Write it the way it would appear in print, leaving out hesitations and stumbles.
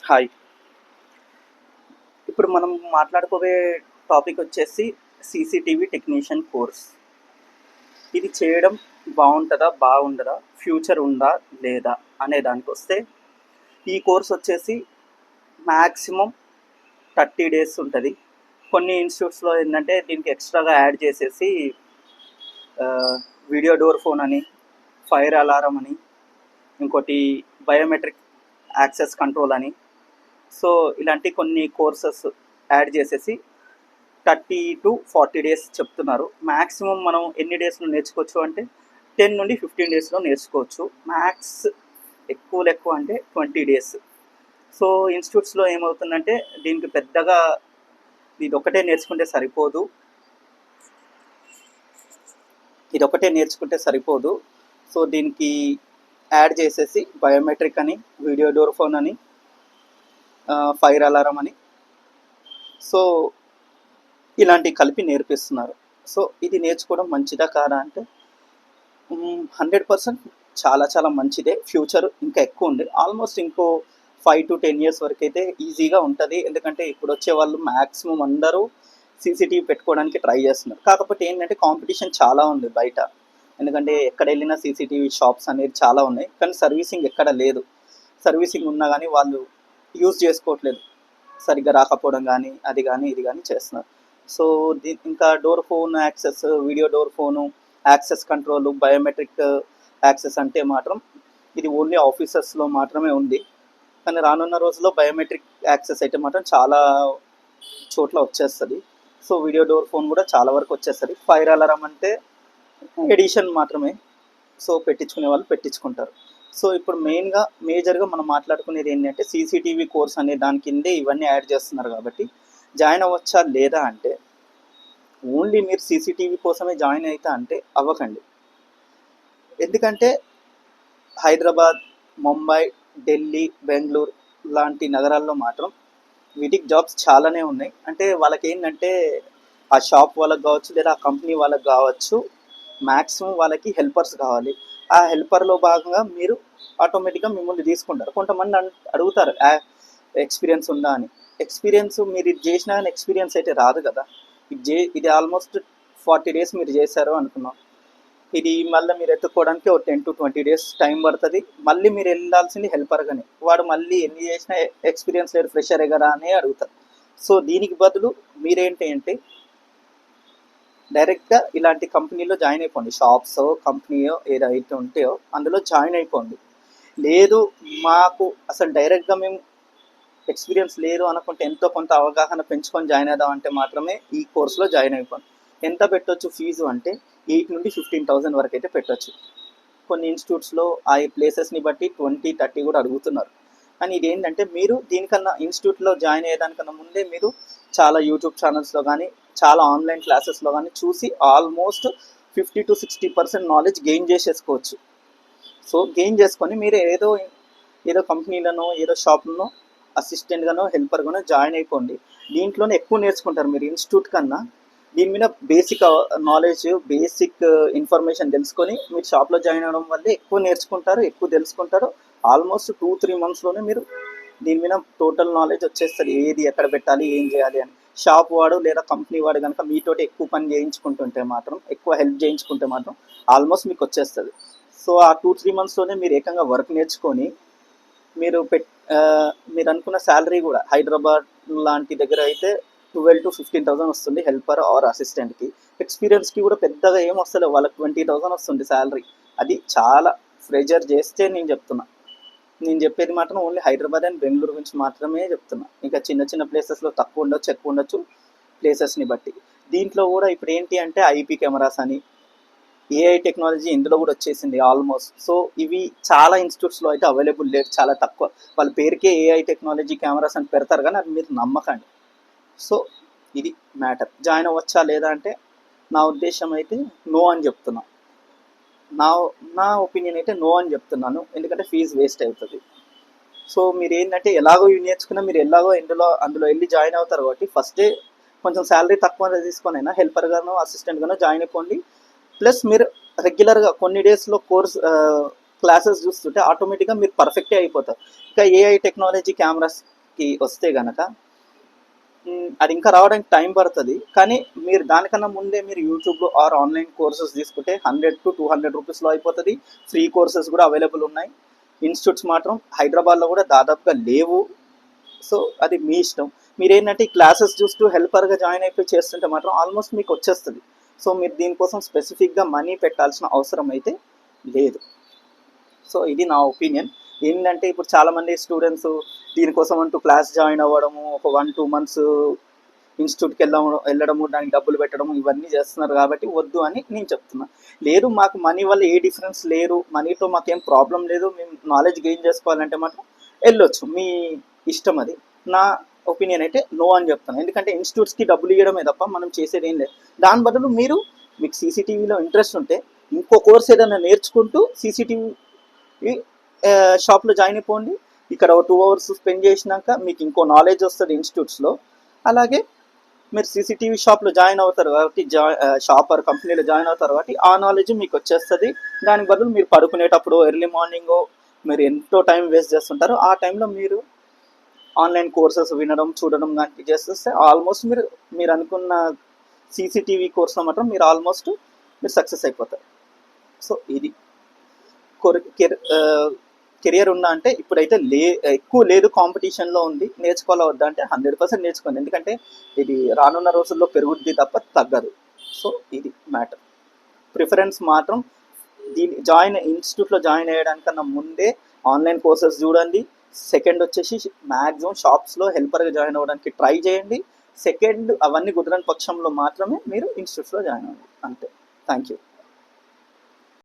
Hi. ఇప్పుడు మనం మాట్లాడుకోబోయే topic వచ్చేసి సీసీటీవీ టెక్నీషియన్ కోర్స్. ఇది చేయడం బాగుంటుందా, బాగుండదా, ఫ్యూచర్ ఉందా లేదా అనే దానికి వస్తే, ఈ కోర్స్ వచ్చేసి మ్యాక్సిమం 30 days ఉంటుంది. కొన్ని ఇన్స్టిట్యూట్స్లో ఏంటంటే దీనికి ఎక్స్ట్రాగా యాడ్ చేసేసి వీడియో డోర్ ఫోన్ అని, ఫైర్ అలారం అని, ఇంకోటి బయోమెట్రిక్ యాక్సెస్ కంట్రోల్ అని, సో ఇలాంటి కొన్ని కోర్సెస్ యాడ్ చేసేసి 30 to 40 days చెప్తున్నారు. మ్యాక్సిమం మనం ఎన్ని డేస్లో నేర్చుకోవచ్చు అంటే 10 నుండి 15 daysలో నేర్చుకోవచ్చు. మ్యాక్స్ ఎక్కువ అంటే 20 days. సో ఇన్స్టిట్యూట్స్లో ఏమవుతుందంటే దీనికి పెద్దగా ఇది ఒకటే నేర్చుకుంటే సరిపోదు. సో దీనికి యాడ్ చేసేసి బయోమెట్రిక్ అని, వీడియో డోర్ ఫోన్ అని, ఫైర్ అలారం అని, సో ఇలాంటివి కలిపి నేర్పిస్తున్నారు. సో ఇది నేర్చుకోవడం మంచిదా కాదా అంటే 100% చాలా చాలా మంచిదే. ఫ్యూచర్ ఇంకా ఎక్కువ ఉంది. ఆల్మోస్ట్ ఇంకో 5 to 10 years వరకు అయితే ఈజీగా ఉంటుంది. ఎందుకంటే ఇప్పుడు వచ్చే వాళ్ళు మ్యాక్సిమం అందరూ సీసీటీవీ పెట్టుకోవడానికి ట్రై చేస్తున్నారు. కాకపోతే ఏంటంటే కాంపిటీషన్ చాలా ఉంది బయట. ఎందుకంటే ఎక్కడ వెళ్ళినా సీసీటీవీ షాప్స్ అనేది చాలా ఉన్నాయి, కానీ సర్వీసింగ్ ఎక్కడ లేదు. సర్వీసింగ్ ఉన్నా కానీ వాళ్ళు యూజ్ చేసుకోవట్లేదు, సరిగ్గా రాకపోవడం కానీ అది కానీ ఇది కానీ చేస్తున్నారు. సో ఇంకా door phone access, video door phone access control, biometric access అంటే మాత్రం ఇది ఓన్లీ ఆఫీసెస్లో మాత్రమే ఉంది. కానీ రానున్న రోజుల్లో బయోమెట్రిక్ యాక్సెస్ అయితే మాత్రం చాలా చోట్ల వచ్చేస్తుంది. సో వీడియో డోర్ ఫోన్ కూడా చాలా వరకు వచ్చేస్తుంది. ఫైర్ అలారం అంటే ఎడిషన్ మాత్రమే, సో పెట్టించుకునే వాళ్ళు పెట్టించుకుంటారు. సో ఇప్పుడు మేజర్గా మనం మాట్లాడుకునేది ఏంటంటే సీసీటీవీ కోర్స్ అనే దాని కిందే ఇవన్నీ యాడ్ చేస్తున్నారు. కాబట్టి జాయిన్ అవ్వచ్చా లేదా అంటే, ఓన్లీ మీరు సీసీటీవీ కోసమే జాయిన్ అవుతా అంటే అవ్వకండి. ఎందుకంటే హైదరాబాద్, ముంబై, ఢిల్లీ, బెంగళూరు లాంటి నగరాల్లో మాత్రం వీటికి జాబ్స్ చాలానే ఉన్నాయి. అంటే వాళ్ళకి ఏంటంటే ఆ షాప్ వాళ్ళకి కావచ్చు, లేదా ఆ కంపెనీ వాళ్ళకి కావచ్చు, మ్యాక్సిమం వాళ్ళకి హెల్పర్స్ కావాలి. ఆ హెల్పర్లో భాగంగా మీరు ఆటోమేటిక్గా మిమ్మల్ని తీసుకుంటారు. కొంతమంది అడుగుతారు ఎక్స్పీరియన్స్ ఉందా అని. ఎక్స్పీరియన్స్ మీరు ఇది చేసినా కానీ ఎక్స్పీరియన్స్ అయితే రాదు కదా. ఇది ఆల్మోస్ట్ 40 days మీరు చేశారు అనుకున్నాం. ఇది మళ్ళీ మీరు ఎత్తుక్కోవడానికి ఒక 10 to 20 days టైం పడుతుంది. మళ్ళీ మీరు వెళ్ళాల్సింది హెల్పర్గానే. వాడు మళ్ళీ ఎన్ని చేసినా ఎక్స్పీరియన్స్ లేదు, ఫ్రెషరే కదా అని అడుగుతారు. సో దీనికి బదులు మీరేంటి అంటే డైరెక్ట్గా ఇలాంటి కంపెనీలో జాయిన్ అయిపోండి. షాప్స్, కంపెనీయో ఏదైతే ఉంటాయో అందులో జాయిన్ అయిపోండి. లేదు మాకు అసలు డైరెక్ట్గా మేము ఎక్స్పీరియన్స్ లేదు అనుకుంటే ఎంతో కొంత అవగాహన పెంచుకొని జాయిన్ అవుదాం అంటే మాత్రమే ఈ కోర్సులో జాయిన్ అయిపోండి. ఎంత పెట్టొచ్చు ఫీజు అంటే 8 నుండి 15,000 వరకు అయితే పెట్టొచ్చు. కొన్ని ఇన్స్టిట్యూట్స్లో ఆ ప్లేసెస్ని బట్టి 20-30 కూడా అడుగుతున్నారు. కానీ ఇదేంటంటే మీరు దీనికన్నా ఇన్స్టిట్యూట్లో జాయిన్ అయ్యేదానికన్నా ముందే మీరు చాలా యూట్యూబ్ ఛానల్స్లో కానీ, చాలా ఆన్లైన్ క్లాసెస్లో కానీ చూసి ఆల్మోస్ట్ 50-60% నాలెడ్జ్ గెయిన్ చేసేసుకోవచ్చు. సో గెయిన్ చేసుకొని మీరు ఏదో కంపెనీలను, ఏదో షాప్లను అసిస్టెంట్గానో, హెల్పర్గానో జాయిన్ అయిపోండి. దీంట్లోనే ఎక్కువ నేర్చుకుంటారు మీరు ఇన్స్టిట్యూట్ కన్నా. దీని మీద బేసిక్ నాలెడ్జ్, బేసిక్ ఇన్ఫర్మేషన్ తెలుసుకొని మీరు షాప్లో జాయిన్ అవ్వడం వల్లే ఎక్కువ నేర్చుకుంటారు, ఎక్కువ తెలుసుకుంటారు. ఆల్మోస్ట్ 2-3 monthsలోనే మీరు దీని మీద టోటల్ నాలెడ్జ్ వచ్చేస్తుంది. ఏది ఎక్కడ పెట్టాలి, ఏం చేయాలి అని. షాప్ వాడు లేదా కంపెనీ వాడు కనుక మీతోటి ఎక్కువ పని చేయించుకుంటుంటే మాత్రం, ఎక్కువ హెల్ప్ చేయించుకుంటే మాత్రం ఆల్మోస్ట్ మీకు వచ్చేస్తుంది. సో ఆ 2-3 monthsలోనే మీరు ఏకంగా వర్క్ నేర్చుకొని మీరు మీరు అనుకున్న శాలరీ కూడా హైదరాబాద్ లాంటి దగ్గర అయితే 12 to 15,000 వస్తుంది హెల్పర్ ఆర్ అసిస్టెంట్కి. ఎక్స్పీరియన్స్కి కూడా పెద్దగా ఏం వస్తలేదు, వాళ్ళకి 20,000 వస్తుంది శాలరీ. అది చాలా ప్రెజర్ చేస్తే నేను చెప్పేది మాత్రం ఓన్లీ హైదరాబాద్ అండ్ బెంగళూరు గురించి మాత్రమే చెప్తున్నా. ఇంకా చిన్న చిన్న ప్లేసెస్లో తక్కువ ఉండొచ్చు, ఎక్కువ ఉండొచ్చు ప్లేసెస్ని బట్టి. దీంట్లో కూడా ఇప్పుడు ఏంటి అంటే ఐపీ కెమెరాస్ అని, ఏఐ టెక్నాలజీ ఇందులో కూడా వచ్చేసింది ఆల్మోస్ట్. సో ఇవి చాలా ఇన్స్టిట్యూట్స్లో అయితే అవైలబుల్ లేదు, చాలా తక్కువ. వాళ్ళ పేరుకే ఏఐ టెక్నాలజీ కెమెరాస్ అని పెడతారు, కానీ అది మీరు నమ్మకండి. సో ఇది మ్యాటర్. జాయిన్ అవ్వచ్చా లేదా అంటే నా ఉద్దేశం అయితే నో అని చెప్తున్నా. నా ఒపీనియన్ అయితే నో అని చెప్తున్నాను. ఎందుకంటే ఫీజు వేస్ట్ అవుతుంది. సో మీరు ఏంటంటే ఎలాగో ఇవి నేర్చుకున్నా మీరు ఎలాగో అందులో వెళ్ళి జాయిన్ అవుతారు కాబట్టి ఫస్టే కొంచెం శాలరీ తక్కువ తీసుకొని అయినా హెల్పర్గానో, అసిస్టెంట్గానో జాయిన్ అయిపోండి. ప్లస్ మీరు రెగ్యులర్గా కొన్ని డేస్లో క్లాసెస్ చూస్తుంటే ఆటోమేటిక్గా మీరు పర్ఫెక్టే అయిపోతారు. ఇంకా ఏఐ టెక్నాలజీ కెమెరాస్కి వస్తే కనుక అది ఇంకా రావడానికి టైం పడుతుంది. కానీ మీరు దానికన్నా ముందే మీరు యూట్యూబ్లో ఆర్ ఆన్లైన్ కోర్సెస్ తీసుకుంటే 100 to 200 రూపీస్లో అయిపోతుంది. ఫ్రీ కోర్సెస్ కూడా అవైలబుల్ ఉన్నాయి. ఇన్స్టిట్యూట్స్ మాత్రం హైదరాబాద్లో కూడా దాదాపుగా లేవు. సో అది మీ ఇష్టం. మీరేంటంటే ఈ క్లాసెస్ చూస్తూ హెల్పర్గా జాయిన్ అయిపోయి చేస్తుంటే మాత్రం ఆల్మోస్ట్ మీకు వచ్చేస్తుంది. సో మీరు దీనికోసం స్పెసిఫిక్గా మనీ పెట్టాల్సిన అవసరం అయితే లేదు. సో ఇది నా ఒపీనియన్. ఏంటంటే ఇప్పుడు చాలామంది స్టూడెంట్స్ దీనికోసం అంటూ క్లాస్ జాయిన్ అవ్వడము, ఒక 1-2 మంత్స్ ఇన్స్టిట్యూట్కి వెళ్ళడము, దానికి డబ్బులు పెట్టడము ఇవన్నీ చేస్తున్నారు కాబట్టి వద్దు అని నేను చెప్తున్నా. లేదు మాకు మనీ వల్ల ఏ డిఫరెన్స్ లేదు, మనీతో మాకేం ప్రాబ్లం లేదు, మేము నాలెడ్జ్ గెయిన్ చేసుకోవాలంటే మాత్రం వెళ్ళొచ్చు, మీ ఇష్టం. అది నా ఒపీనియన్ అయితే నో అని చెప్తాను. ఎందుకంటే ఇన్స్టిట్యూట్స్కి డబ్బులు ఇవ్వడమే తప్ప మనం చేసేది ఏం లేదు. దాని బదులు మీకు సీసీటీవీలో ఇంట్రెస్ట్ ఉంటే ఇంకో కోర్స్ ఏదైనా నేర్చుకుంటూ సీసీటీవీ షాప్లో జాయిన్ అయిపోండి. ఇక్కడ ఒక 2 hours స్పెండ్ చేసినాక మీకు ఇంకో నాలెడ్జ్ వస్తుంది ఇన్స్టిట్యూట్స్లో. అలాగే మీరు సీసీటీవీ షాప్లో జాయిన్ అవుతారు కాబట్టి షాప్ ఆర్ కంపెనీలో జాయిన్ అవుతారు కాబట్టి ఆ నాలెడ్జ్ మీకు వచ్చేస్తుంది. దానికి బదులు మీరు పడుకునేటప్పుడు ఎర్లీ మార్నింగ్ మీరు ఎంతో టైం వేస్ట్ చేస్తుంటారు. ఆ టైంలో మీరు ఆన్లైన్ కోర్సెస్ వినడం, చూడడం లాంటివి చేస్తే ఆల్మోస్ట్ మీరు అనుకున్న సీసీటీవీ కోర్స్లో మాత్రం మీరు సక్సెస్ అయిపోతారు. సో ఇది కెరియర్ ఉందా అంటే ఇప్పుడైతే ఎక్కువ లేదు, కాంపిటీషన్లో ఉంది. నేర్చుకోవాలా వద్దా అంటే 100% నేర్చుకోండి. ఎందుకంటే ఇది రానున్న రోజుల్లో పెరుగుద్ది తప్ప తగ్గదు. సో ఇది మ్యాటర్. ప్రిఫరెన్స్ మాత్రం ఇన్స్టిట్యూట్లో జాయిన్ అయ్యడానికన్నా ముందే ఆన్లైన్ కోర్సెస్ చూడండి. సెకండ్ వచ్చేసి మ్యాక్సిమం షాప్స్లో హెల్పర్గా జాయిన్ అవ్వడానికి ట్రై చేయండి. సెకండ్ అవన్నీ కుదరని పక్షంలో మాత్రమే మీరు ఇన్స్టిట్యూట్స్లో జాయిన్ అవ్వండి. అంతే. Thank you.